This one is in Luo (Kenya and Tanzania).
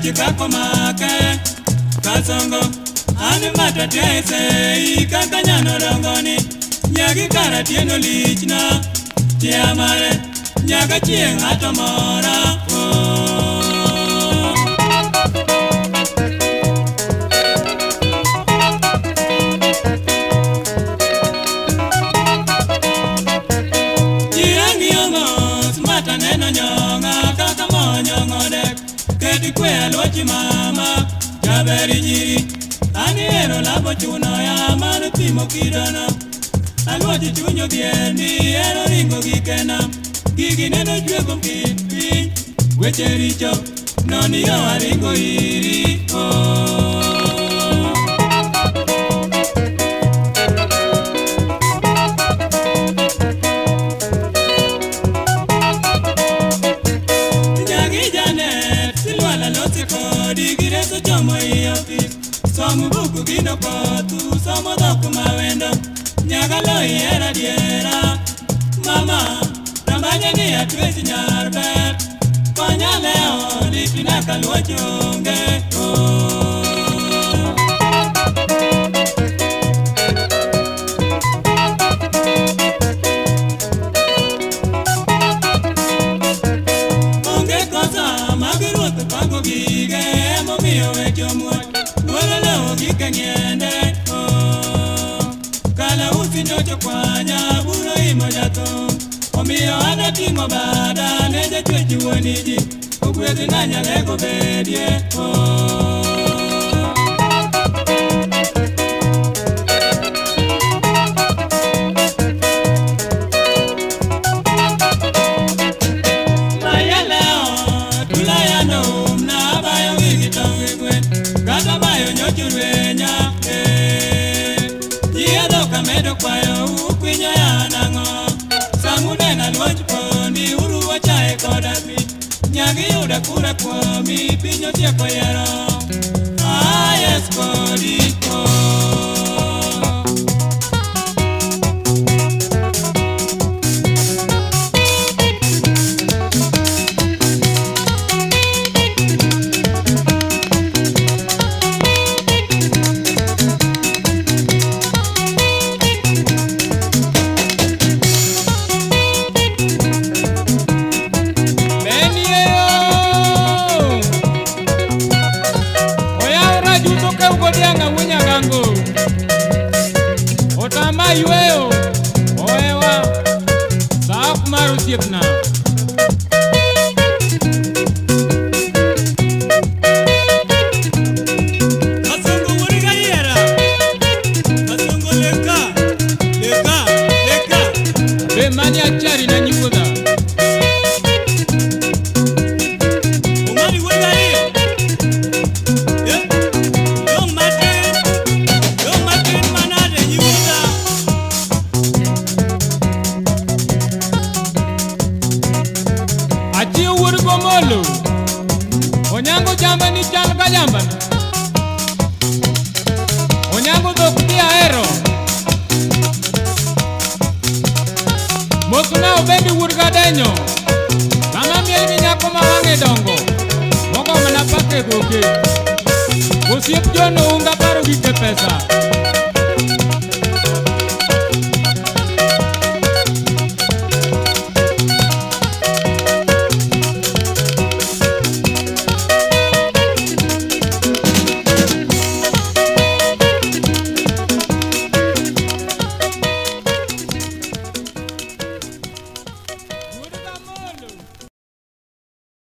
chikako make kasongo ani matatese kakanyano rongoni nyagi karatieno lichna tiamare nyaga chieng atomora Alwachi mama jaberi jiri ani ero labo chuno ya manu timo kidana alwachi chunyo biendi ero ringo gikena gigi neno juego kipi weche richo noni yo aringo iri Somu buku gino kotu, somu doku mawendo Nyagalo iera diera Mama, nambanya ni atuezi nyarber Konya leo, lipina kalua chunge Munge kosa, magirutu pango gige Mumio wecho muat Kanyende kala usinyocho kwanya buro imojato omiyo anatingo bada neje chwechi woniji ogwedhi nanyalego bedie mayaleo tulayano umna bayo gigitonge gwen kata bayo nyochurwenya Medo kwayo ukwinyo ya nango Samune na luoch pondi uruwa chae kodabi Nyagi yuda kura kwami pinyo tieko yero Yes kodi Yueo, oewa, saak maru siapna. Kasongo wuriga yera, kasongo leka. Be mani achari na nyugoda. Umari wuriga yera. Molo Onyango jamba ni chal ka jamba Onyango dok dia ero Mokuna obendi wurga denyo Kama miel ni nyako mawange dongo Moko manapake goke Usiep jono unga paro gike pesa